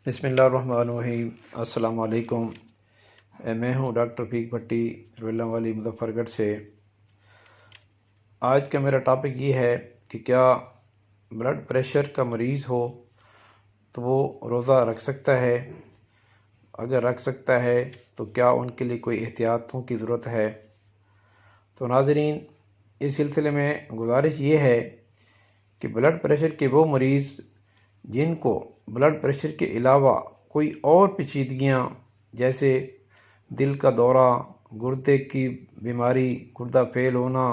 بسم اللہ الرحمن الرحیم۔ السلام علیکم۔ میں ہوں ڈاکٹر رفیق بھٹی رویلا والی مظفر گڑھ سے۔ آج کا میرا ٹاپک یہ ہے کہ کیا بلڈ پریشر کا مریض ہو تو وہ روزہ رکھ سکتا ہے؟ اگر رکھ سکتا ہے تو کیا ان کے لیے کوئی احتیاطوں کی ضرورت ہے؟ تو ناظرین، اس سلسلے میں گزارش یہ ہے کہ بلڈ پریشر کے وہ مریض جن کو بلڈ پریشر کے علاوہ کوئی اور پیچیدگیاں جیسے دل کا دورہ، گردے کی بیماری، گردہ فیل ہونا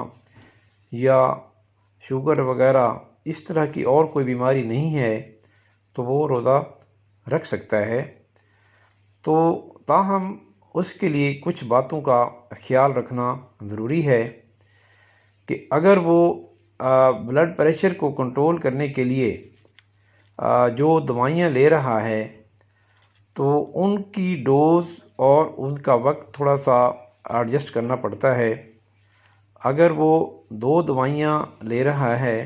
یا شوگر وغیرہ اس طرح کی اور کوئی بیماری نہیں ہے تو وہ روزہ رکھ سکتا ہے۔ تو تاہم اس کے لیے کچھ باتوں کا خیال رکھنا ضروری ہے کہ اگر وہ بلڈ پریشر کو کنٹرول کرنے کے لیے جو دوائیاں لے رہا ہے تو ان کی ڈوز اور ان کا وقت تھوڑا سا ایڈجسٹ کرنا پڑتا ہے۔ اگر وہ 2 دوائیاں لے رہا ہے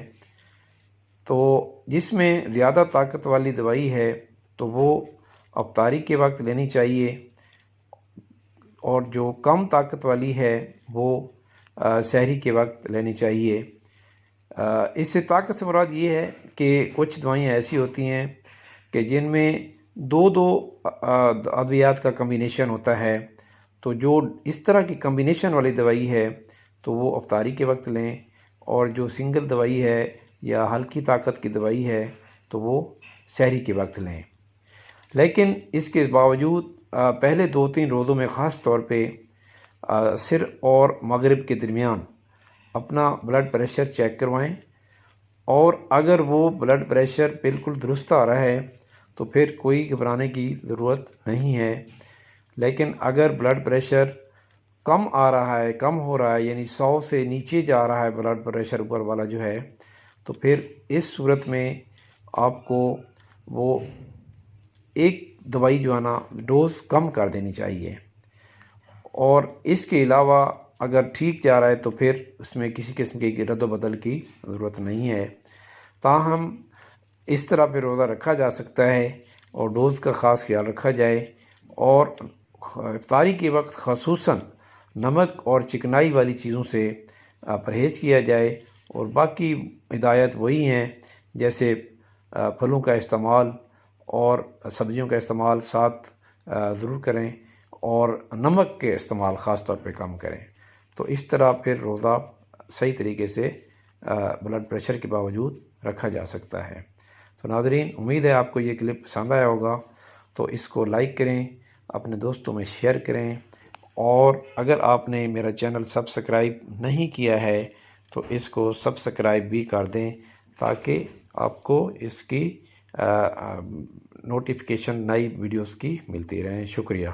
تو جس میں زیادہ طاقت والی دوائی ہے تو وہ افطاری کے وقت لینی چاہیے، اور جو کم طاقت والی ہے وہ سحری کے وقت لینی چاہیے۔ اس سے طاقت سے مراد یہ ہے کہ کچھ دوائیاں ایسی ہوتی ہیں کہ جن میں 2 ادویات کا کمبینیشن ہوتا ہے، تو جو اس طرح کی کمبینیشن والی دوائی ہے تو وہ افطاری کے وقت لیں، اور جو سنگل دوائی ہے یا ہلکی طاقت کی دوائی ہے تو وہ سحری کے وقت لیں۔ لیکن اس کے باوجود پہلے 2-3 روزوں میں خاص طور پہ عصر اور مغرب کے درمیان اپنا بلڈ پریشر چیک کروائیں، اور اگر وہ بلڈ پریشر بالکل درست آ رہا ہے تو پھر کوئی گھبرانے کی ضرورت نہیں ہے۔ لیکن اگر بلڈ پریشر کم آ رہا ہے، کم ہو رہا ہے، یعنی 100 سے نیچے جا رہا ہے بلڈ پریشر اوپر والا جو ہے، تو پھر اس صورت میں آپ کو وہ ایک دوائی جو ہے نا ڈوز کم کر دینی چاہیے، اور اس کے علاوہ اگر ٹھیک جا رہا ہے تو پھر اس میں کسی قسم کی رد و بدل کی ضرورت نہیں ہے۔ تاہم اس طرح پہ روزہ رکھا جا سکتا ہے اور ڈوز کا خاص خیال رکھا جائے، اور افطاری کے وقت خصوصاً نمک اور چکنائی والی چیزوں سے پرہیز کیا جائے، اور باقی ہدایت وہی ہیں جیسے پھلوں کا استعمال اور سبزیوں کا استعمال ساتھ ضرور کریں، اور نمک کے استعمال خاص طور پہ کم کریں۔ تو اس طرح پھر روزہ صحیح طریقے سے بلڈ پریشر کے باوجود رکھا جا سکتا ہے۔ تو ناظرین، امید ہے آپ کو یہ کلپ پسند آیا ہوگا، تو اس کو لائک کریں، اپنے دوستوں میں شیئر کریں، اور اگر آپ نے میرا چینل سبسکرائب نہیں کیا ہے تو اس کو سبسکرائب بھی کر دیں تاکہ آپ کو اس کی نوٹیفیکیشن نئی ویڈیوز کی ملتی رہیں۔ شکریہ۔